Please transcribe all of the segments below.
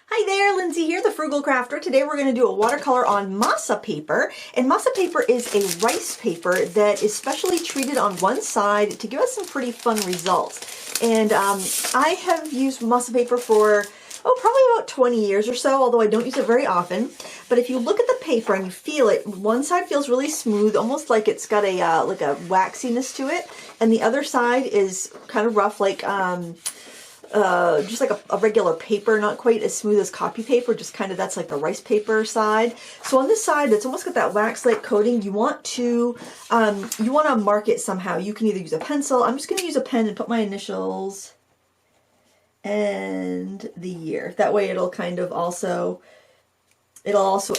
Hi there, Lindsay here, the Frugal Crafter. Today we're going to do a watercolor on masa paper. And masa paper is a rice paper that is specially treated on one side to give us some pretty fun results. And I have used masa paper for, probably about 20 years or so, although I don't use it very often. But if you look at the paper and you feel it, one side feels really smooth, almost like it's got a like a waxiness to it. And the other side is kind of rough, like just like a regular paper, not quite as smooth as copy paper, just kind of, that's like the rice paper side. So on this side, it's almost got that wax-like coating. You want to mark it somehow. You can either use a pencil. I'm just going to use a pen and put my initials and the year. That way it'll also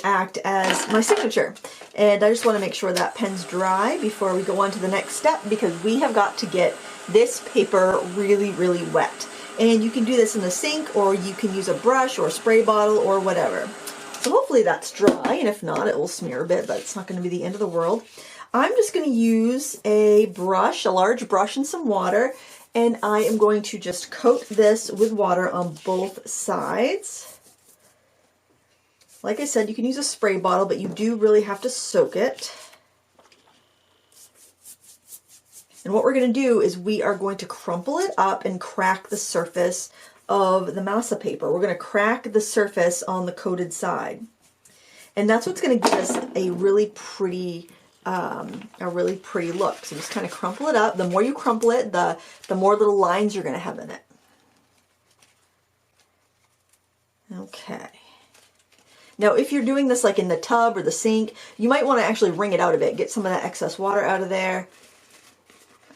act as my signature. And I just want to make sure that pen's dry before we go on to the next step, because we have got to get this paper really, really wet. And you can do this in the sink, or you can use a brush or a spray bottle or whatever. So hopefully that's dry, and if not, it will smear a bit, but it's not going to be the end of the world. I'm just going to use a brush, a large brush, and some water, and I am going to just coat this with water on both sides. Like I said, you can use a spray bottle, but you do really have to soak it. And what we're going to do is we are going to crumple it up and crack the surface of the masa paper. We're going to crack the surface on the coated side. And that's what's going to give us a really pretty look. So just kind of crumple it up. The more you crumple it, the more little lines you're going to have in it. Okay. Now, if you're doing this like in the tub or the sink, you might want to actually wring it out a bit, get some of that excess water out of there.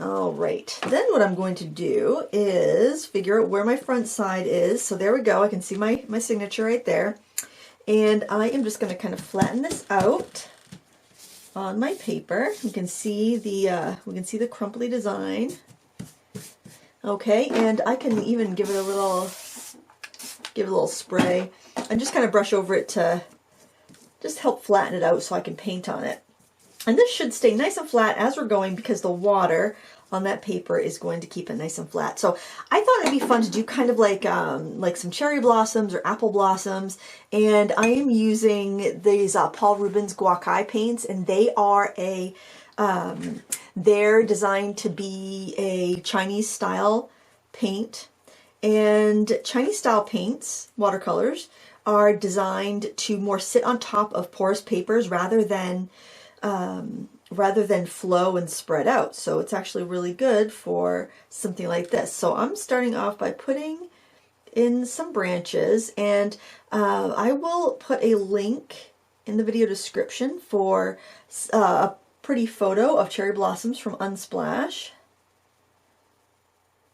All right, then what I'm going to do is figure out where my front side is. So there we go. I can see my signature right there. And I am just going to kind of flatten this out on my paper. You can see the crumply design. Okay, and I can even give it a little spray and just kind of brush over it to just help flatten it out so I can paint on it. And this should stay nice and flat as we're going, because the water on that paper is going to keep it nice and flat. So I thought it'd be fun to do kind of like some cherry blossoms or apple blossoms. And I am using these Paul Rubens Guakai paints, and they are they're designed to be a Chinese style paint. And Chinese style paints, watercolors, are designed to more sit on top of porous papers rather than flow and spread out. So it's actually really good for something like this. So I'm starting off by putting in some branches, and I will put a link in the video description for a pretty photo of cherry blossoms from Unsplash.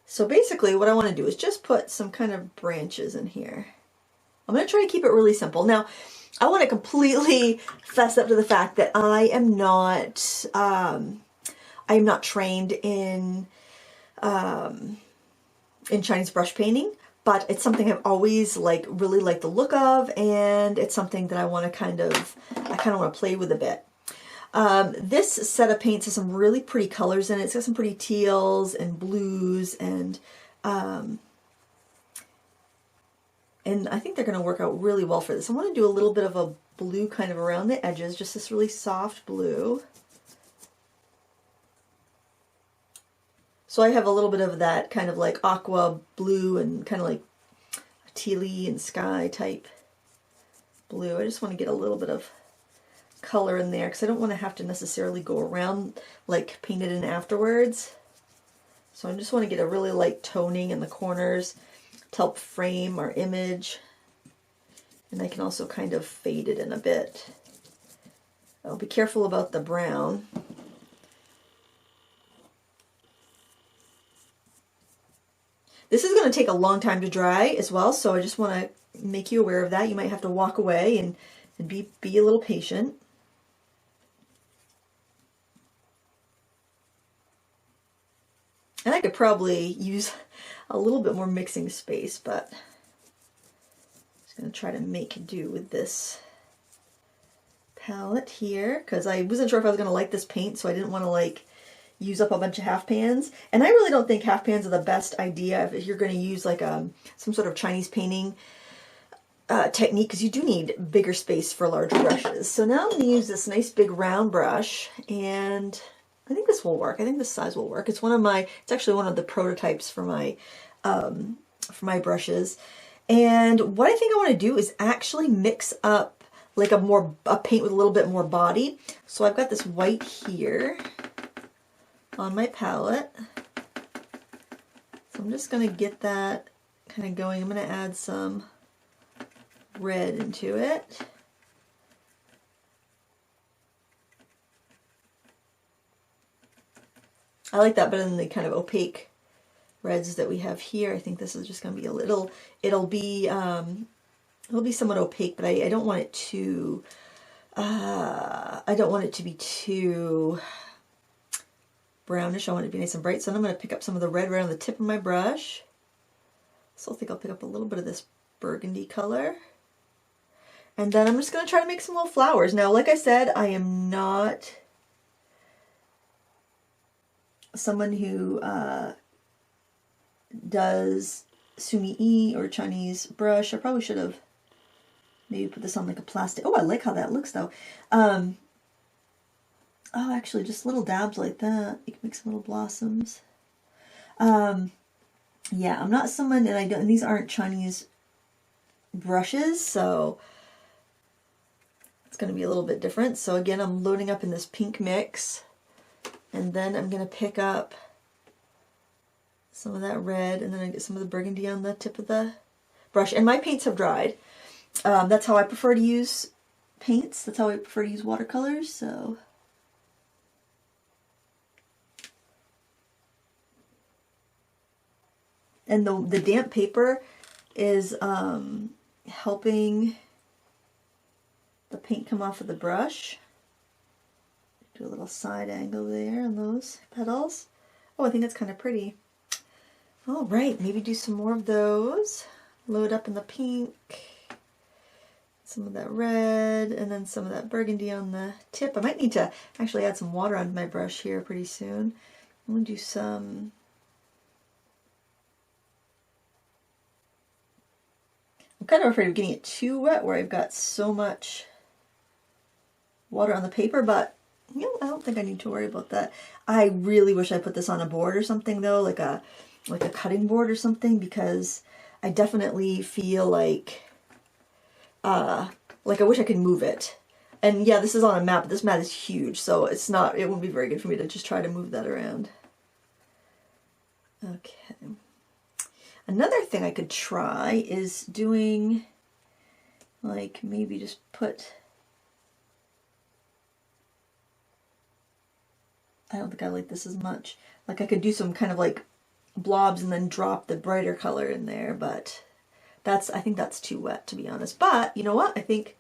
So basically what I want to do is just put some kind of branches in here. I'm going to try to keep it really simple. Now, I want to completely fess up to the fact that I am not trained in Chinese brush painting, but it's something I've always really liked the look of, and it's something that I want to kind of want to play with a bit. This set of paints has some really pretty colors in it. It's got some pretty teals and blues, and I think they're going to work out really well for this. I want to do a little bit of a blue kind of around the edges, just this really soft blue. So I have a little bit of that kind of like aqua blue and kind of like tealy and sky type blue. I just want to get a little bit of color in there because I don't want to have to necessarily go around like paint it in afterwards. So I just want to get a really light toning in the corners to help frame our image. And I can also kind of fade it in a bit. I'll be careful about the brown. This is going to take a long time to dry as well, so I just want to make you aware of that. You might have to walk away and be a little patient. And I could probably use a little bit more mixing space, but I'm just going to try to make do with this palette here, because I wasn't sure if I was going to like this paint, so I didn't want to use up a bunch of half pans. And I really don't think half pans are the best idea if you're going to use some sort of Chinese painting technique because you do need bigger space for larger brushes. So now I'm going to use this nice big round brush, and I think this will work. I think this size will work. It's it's actually one of the prototypes for my brushes. And what I think I want to do is actually mix up like a paint with a little bit more body. So I've got this white here on my palette. So I'm just going to get that kind of going. I'm going to add some red into it. I like that better than the kind of opaque reds that we have here. I think this is just going to be it'll be somewhat opaque, but I don't want it to be too brownish. I want it to be nice and bright. So I'm going to pick up some of the red right on the tip of my brush. So I think I'll pick up a little bit of this burgundy color. And then I'm just going to try to make some little flowers. Now, like I said, I am not someone who does sumi-e or Chinese brush. I probably should have maybe put this on like a plastic. Oh, I like how that looks though. Oh, actually, just little dabs like that. You can make some little blossoms. Yeah, I'm not someone, and these aren't Chinese brushes, so it's going to be a little bit different. So again, I'm loading up in this pink mix, and then I'm going to pick up some of that red, and then I get some of the burgundy on the tip of the brush. And my paints have dried. That's how I prefer to use paints. That's how I prefer to use watercolors. So and the damp paper is helping the paint come off of the brush. Do a little side angle there on those petals. Oh, I think that's kind of pretty. All right, maybe do some more of those. Load up in the pink, some of that red, and then some of that burgundy on the tip. I might need to actually add some water onto my brush here pretty soon. I'm going to do some... I'm kind of afraid of getting it too wet where I've got so much water on the paper, but you know, I don't think I need to worry about that. I really wish I put this on a board or something though, like a cutting board or something, because I definitely feel like I wish I could move it. And yeah, this is on a mat, but this mat is huge, so it wouldn't be very good for me to just try to move that around. Okay. Another thing I could try is doing, like, maybe just put, I don't think I like this as much. Like, I could do some kind of like blobs and then drop the brighter color in there, but I think that's too wet, to be honest. But you know what? I think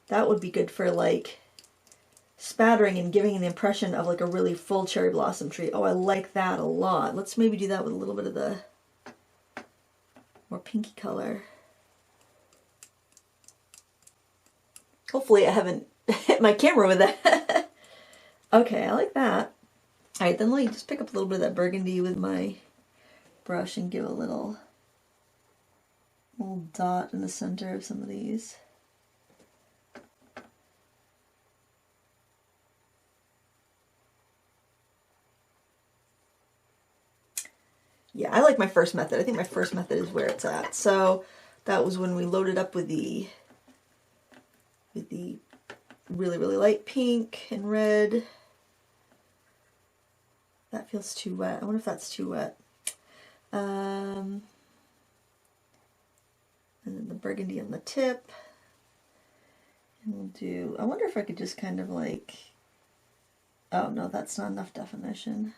that would be good for like spattering and giving the impression of like a really full cherry blossom tree. Oh, I like that a lot. Let's maybe do that with a little bit of the more pinky color. Hopefully I haven't hit my camera with that. Okay, I like that. All right, then let me just pick up a little bit of that burgundy with my brush and give a little dot in the center of some of these. Yeah, I like my first method. I think my first method is where it's at. So that was when we loaded up with the really, really light pink and red. That feels too wet. I wonder if that's too wet. And then the burgundy on the tip. And we'll do, I wonder if I could just kind of like, oh no, that's not enough definition.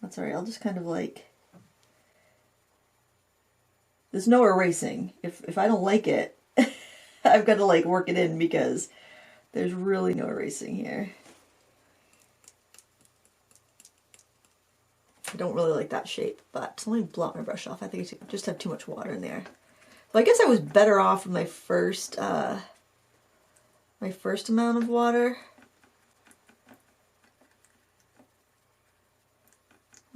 That's alright, I'll just kind of like, there's no erasing. If I don't like it, I've got to like work it in because there's really no erasing here. I don't really like that shape, but let me blot my brush off. I think I just have too much water in there. Well, I guess I was better off with my first amount of water.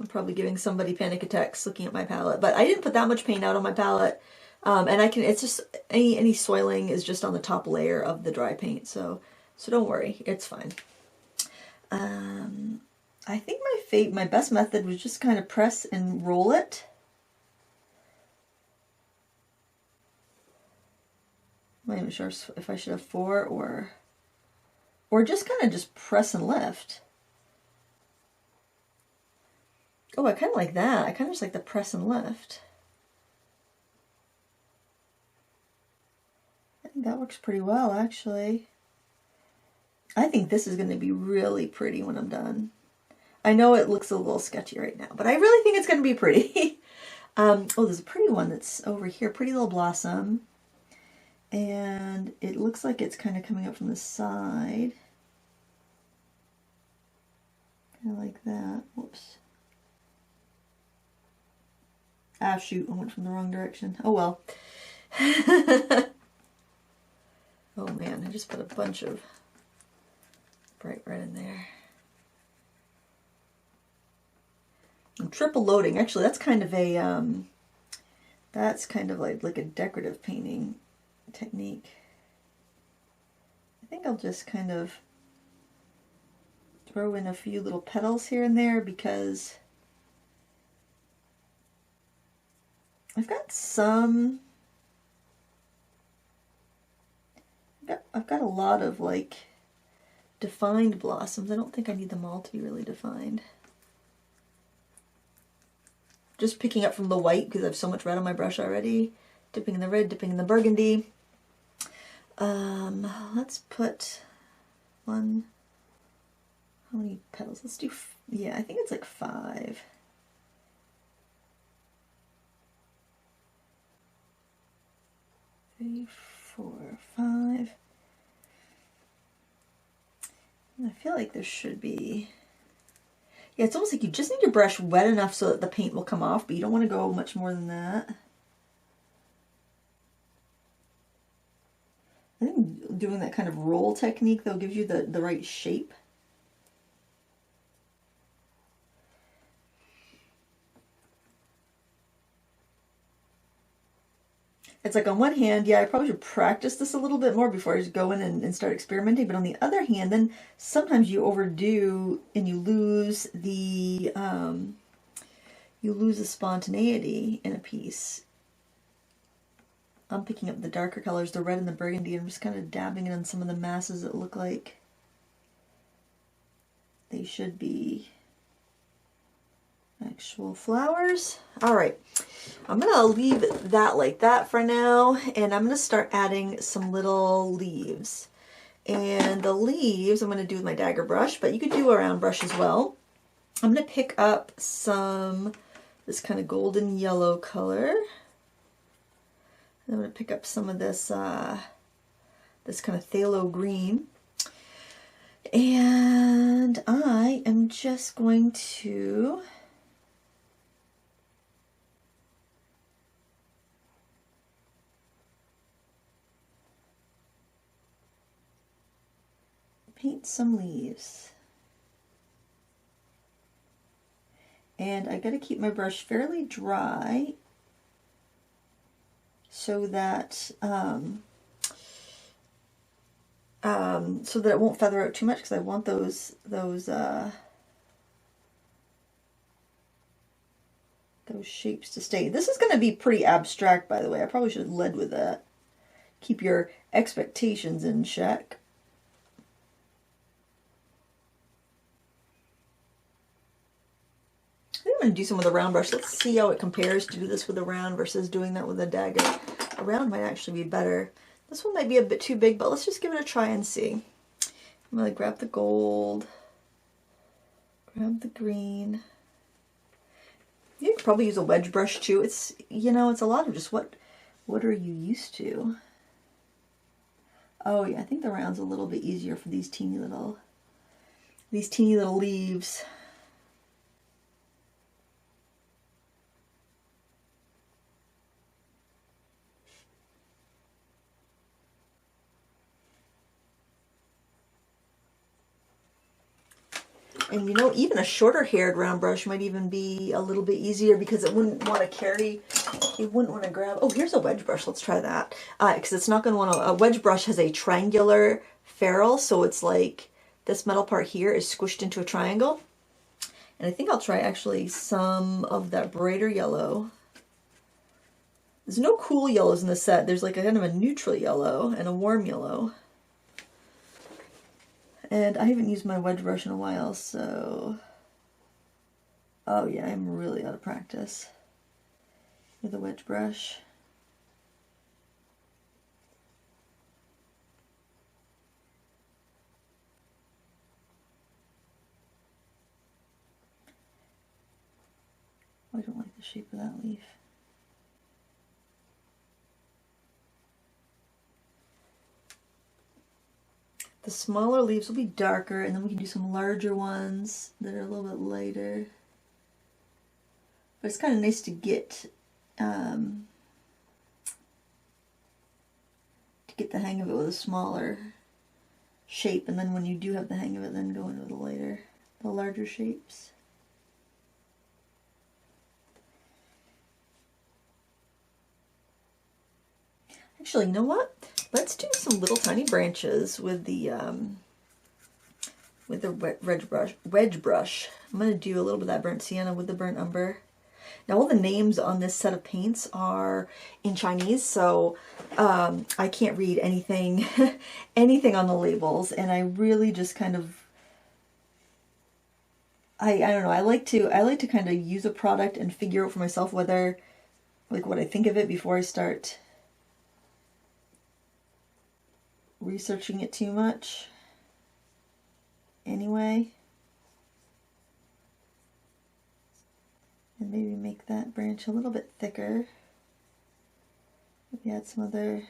I'm probably giving somebody panic attacks looking at my palette, but I didn't put that much paint out on my palette. And I can, it's just, any soiling is just on the top layer of the dry paint, so don't worry, it's fine. I think my best method was just kind of press and roll it. I'm not even sure if I should have 4 or just kind of just press and lift. Oh, I kind of like that. I kind of just like the press and lift. I think that works pretty well, actually. I think this is going to be really pretty when I'm done. I know it looks a little sketchy right now, but I really think it's going to be pretty. Oh, there's a pretty one that's over here. Pretty little blossom. And it looks like it's kind of coming up from the side. Kind of like that. Whoops. Ah, shoot, I went from the wrong direction. Oh, well. Oh, man, I just put a bunch of bright red in there. I'm triple loading. Actually, that's kind of like a decorative painting technique. I think I'll just kind of throw in a few little petals here and there because I've got a lot of like defined blossoms. I don't think I need them all to be really defined. Just picking up from the white because I have so much red on my brush already. Dipping in the red, dipping in the burgundy. Let's put one. How many petals? Let's do, yeah, I think it's like 5. Three, 4, 5. And I feel like there should be, yeah, it's almost like you just need your brush wet enough so that the paint will come off, but you don't want to go much more than that. I think doing that kind of roll technique, though, gives you the right shape. It's like on one hand, yeah, I probably should practice this a little bit more before I just go in and start experimenting. But on the other hand, then sometimes you overdo and you lose the spontaneity in a piece. I'm picking up the darker colors, the red and the burgundy, and I'm just kind of dabbing it on some of the masses that look like they should be actual flowers. All right, I'm gonna leave that like that for now, and I'm gonna start adding some little leaves. And the leaves I'm gonna do with my dagger brush, but you could do a round brush as well. I'm gonna pick up this kind of golden yellow color. I'm gonna pick up some of this this kind of phthalo green. And I am just going to paint some leaves. And I got to keep my brush fairly dry so that it won't feather out too much, because I want those shapes to stay. This is going to be pretty abstract, by the way. I probably should have led with that. Keep your expectations in check. I think I'm going to do some with a round brush. Let's see how it compares to do this with a round versus doing that with a dagger. A round might actually be better. This one might be a bit too big, but let's just give it a try and see. I'm going to grab the gold, grab the green. You could probably use a wedge brush too. It's, you know, it's a lot of just what are you used to? Oh yeah, I think the round's a little bit easier for these teeny little leaves. And you know, even a shorter haired round brush might even be a little bit easier because it wouldn't want to carry, it wouldn't want to grab. Oh, here's a wedge brush. Let's try that. Because it's not going to want to, a wedge brush has a triangular ferrule, so it's like this metal part here is squished into a triangle. And I think I'll try actually some of that brighter yellow. There's no cool yellows in the set. There's like a kind of a neutral yellow and a warm yellow. And I haven't used my wedge brush in a while, so... Oh yeah, I'm really out of practice with a wedge brush. I don't like the shape of that leaf. The smaller leaves will be darker, and then we can do some larger ones that are a little bit lighter. But it's kind of nice to get the hang of it with a smaller shape, and then when you do have the hang of it, then go into the larger shapes. Actually, you know what? Let's do some little tiny branches with the wedge brush. I'm going to do a little bit of that burnt sienna with the burnt umber. Now all the names on this set of paints are in Chinese, so I can't read anything anything on the labels, and I really just kind of I don't know, I like to kind of use a product and figure out for myself whether, like, what I think of it before I start researching it too much anyway. And maybe make that branch a little bit thicker. Maybe add some other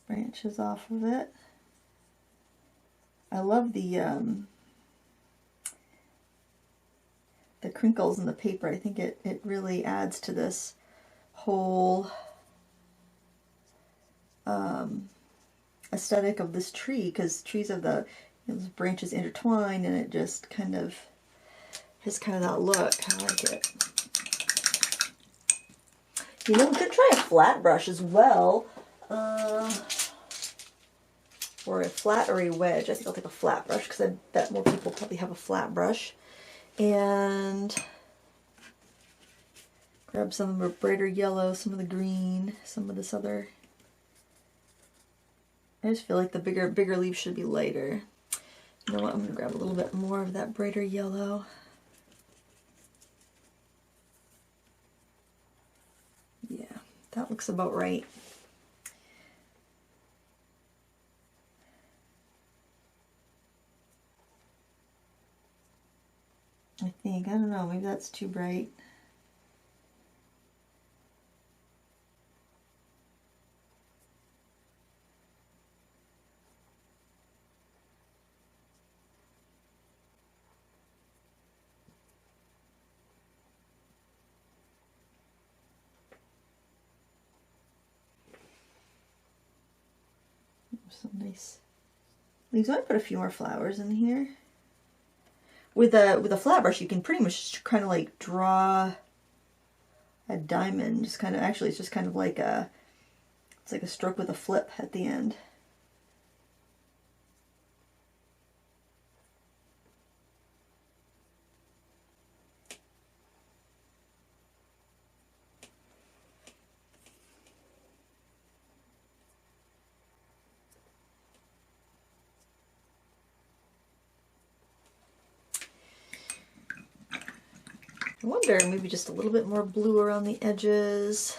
branches off of it. I love the crinkles in the paper. I think it really adds to this whole aesthetic of this tree, because trees have the those branches intertwined, and it just kind of has kind of that look. I like it. You know, we could try a flat brush as well, or a flat or a wedge. I think I'll take a flat brush because I bet more people probably have a flat brush. And grab some of the brighter yellow, some of the green, some of this other. I just feel like the bigger leaves should be lighter. You know what? I'm going to grab a little bit more of that brighter yellow. Yeah, that looks about right. I think, I don't know, maybe that's too bright. Some nice leaves. I might put a few more flowers in here. With a flat brush, you can pretty much kind of like draw a diamond. Just kind of, actually, it's just kind of like it's like a stroke with a flip at the end. I wonder, maybe just a little bit more blue around the edges.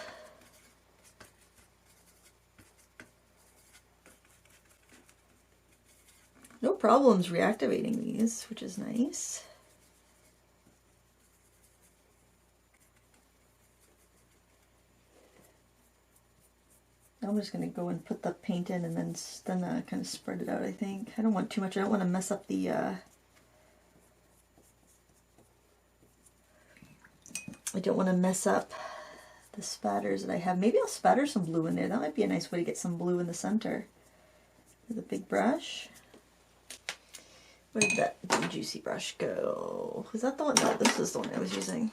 No problems reactivating these, which is nice. I'm just going to go and put the paint in and then kind of spread it out, I think. I don't want too much. I don't want to mess up the I don't want to mess up the spatters that I have. Maybe I'll spatter some blue in there. That might be a nice way to get some blue in the center with a big brush. Where did that juicy brush go? Was that the one? No, this is the one I was using.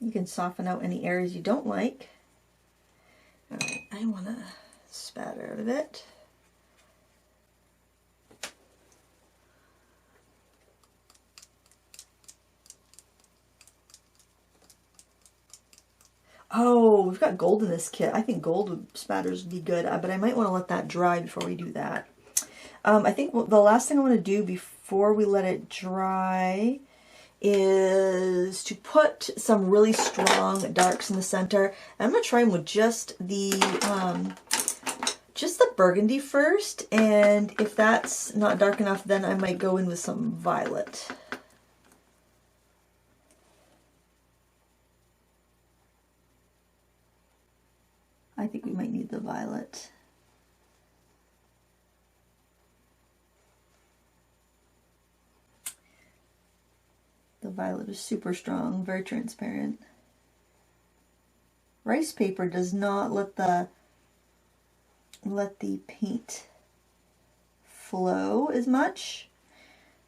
You can soften out any areas you don't like. All right, I want to spatter a bit. Oh, we've got gold in this kit. I think gold spatters would be good, but I might want to let that dry before we do that. I think the last thing I want to do before we let it dry is to put some really strong darks in the center. I'm going to try them with just the burgundy first, and if that's not dark enough, then I might go in with some violet. I think we might need the violet. The violet is super strong, very transparent. Rice paper does not let the paint flow as much.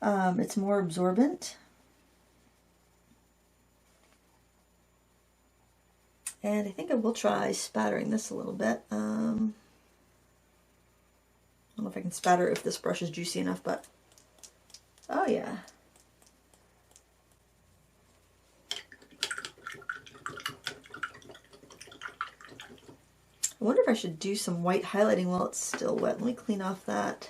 It's more absorbent. And I think I will try spattering this a little bit. I don't know if I can spatter if this brush is juicy enough, but oh yeah. I wonder if I should do some white highlighting while it's still wet. Let me clean off that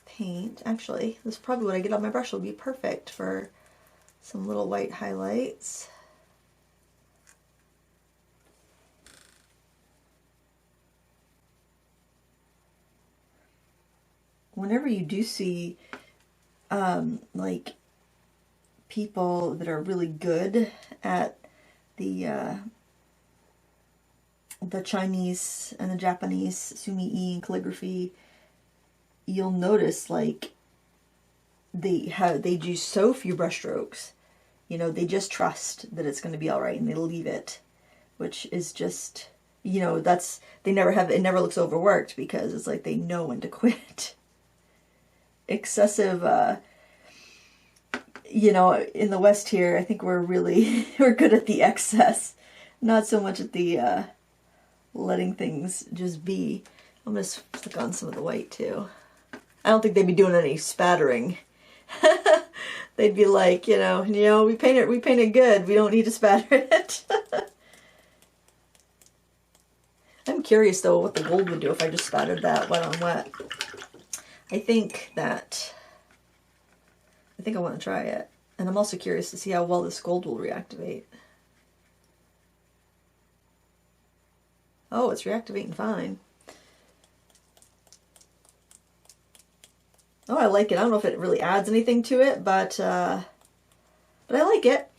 paint. Actually, this is probably what I get on my brush will be perfect for some little white highlights. Whenever you do see like people that are really good at the Chinese and the Japanese sumi-e and calligraphy, you'll notice like they do so few brush strokes. You know, they just trust that it's going to be all right and they leave it, which is just, you know, it never looks overworked because it's like they know when to quit. Excessive, you know, in the West here, I think we're good at the excess, not so much at the letting things just be. I'm going to stick on some of the white too. I don't think they'd be doing any spattering. They'd be like, you know, we painted good. We don't need to spatter it. I'm curious though what the gold would do if I just spattered that wet on wet. I think I want to try it. And I'm also curious to see how well this gold will reactivate. Oh, it's reactivating fine. Oh, I like it. I don't know if it really adds anything to it, but I like it.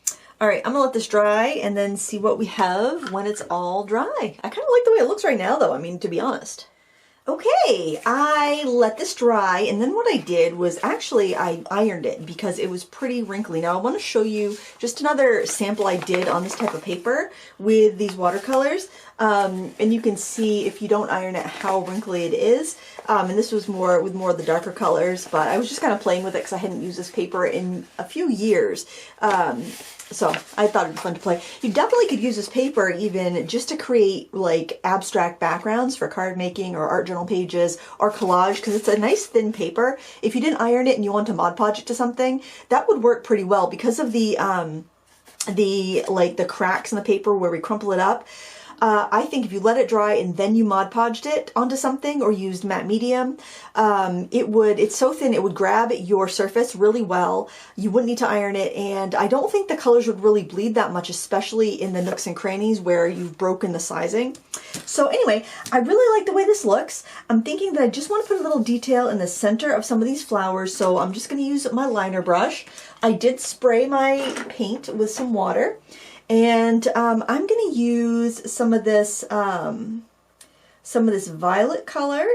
All right, I'm gonna let this dry and then see what we have when it's all dry. I kind of like the way it looks right now though, I mean, to be honest. Okay, I let this dry, and then what I did was actually I ironed it because it was pretty wrinkly. Now I want to show you just another sample I did on this type of paper with these watercolors, and you can see if you don't iron it how wrinkly it is. And this was more with more of the darker colors, but I was just kind of playing with it because I hadn't used this paper in a few years. So I thought it'd be fun to play. You definitely could use this paper even just to create like abstract backgrounds for card making or art journal pages or collage, because it's a nice thin paper. If you didn't iron it and you want to Mod Podge it to something, that would work pretty well because of the cracks in the paper where we crumple it up. I think if you let it dry and then you Mod Podged it onto something or used matte medium, it's so thin it would grab your surface really well. You wouldn't need to iron it, and I don't think the colors would really bleed that much, especially in the nooks and crannies where you've broken the sizing. So anyway, I really like the way this looks. I'm thinking that I just want to put a little detail in the center of some of these flowers, so I'm just going to use my liner brush. I did spray my paint with some water. And I'm going to use some of this violet color,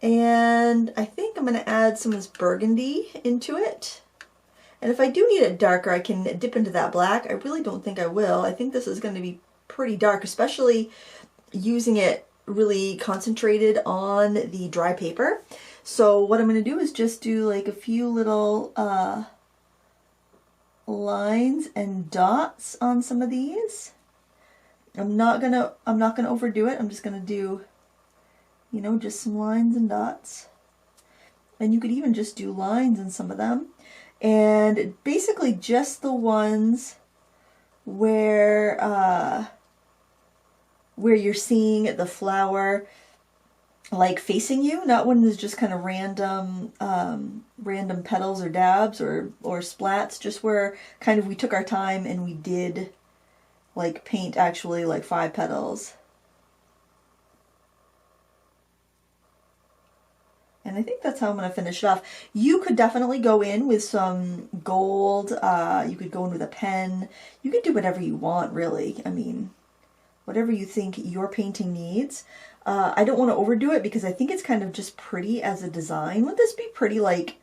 and I think I'm going to add some of this burgundy into it. And if I do need it darker, I can dip into that black. I really don't think I will. I think this is going to be pretty dark, especially using it really concentrated on the dry paper. So what I'm going to do is just do like a few little lines and dots on some of these. I'm not gonna overdo it. I'm just gonna do, you know, just some lines and dots. And you could even just do lines in some of them. And basically just the ones where you're seeing the flower like facing you, not when there's just kind of random random petals or dabs or splats, just where kind of we took our time and we did like paint actually like 5 petals. And I think that's how I'm going to finish it off. You could definitely go in with some gold. You could go in with a pen. You could do whatever you want, really. I mean, whatever you think your painting needs. I don't want to overdo it because I think it's kind of just pretty as a design. Would this be pretty like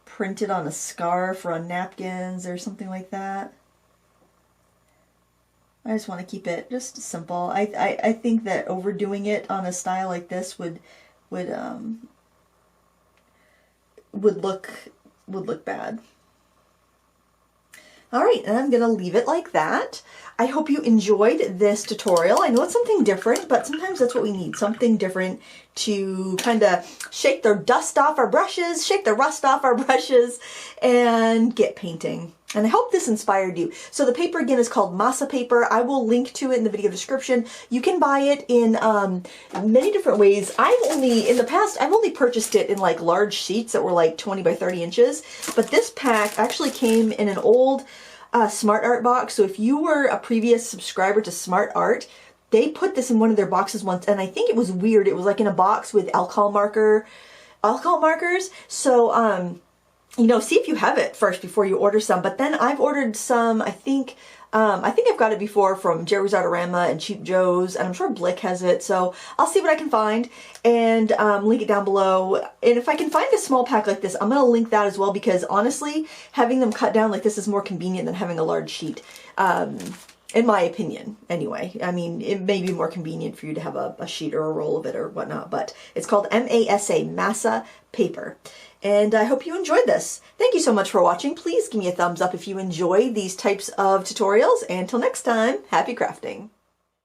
printed on a scarf or on napkins or something like that? I just want to keep it just simple. I think that overdoing it on a style like this would look bad. All right, and I'm going to leave it like that. I hope you enjoyed this tutorial. I know it's something different, but sometimes that's what we need, something different to kind of shake the dust off our brushes, shake the rust off our brushes, and get painting. And I hope this inspired you. So the paper again is called masa paper. I will link to it in the video description. You can buy it in many different ways. In the past, I've only purchased it in like large sheets that were like 20 by 30 inches. But this pack actually came in an old Smart Art box. So if you were a previous subscriber to Smart Art, they put this in one of their boxes once. And I think it was weird. It was like in a box with alcohol markers. So, you know, see if you have it first before you order some. But then I've ordered some, I think I've got it before from Jerry's Artorama and Cheap Joe's, and I'm sure Blick has it. So I'll see what I can find and link it down below. And if I can find a small pack like this, I'm going to link that as well, because honestly, having them cut down like this is more convenient than having a large sheet. In my opinion, anyway. I mean, it may be more convenient for you to have a sheet or a roll of it or whatnot, but it's called M-A-S-A, masa paper. And I hope you enjoyed this. Thank you so much for watching. Please give me a thumbs up if you enjoy these types of tutorials. And until next time, happy crafting.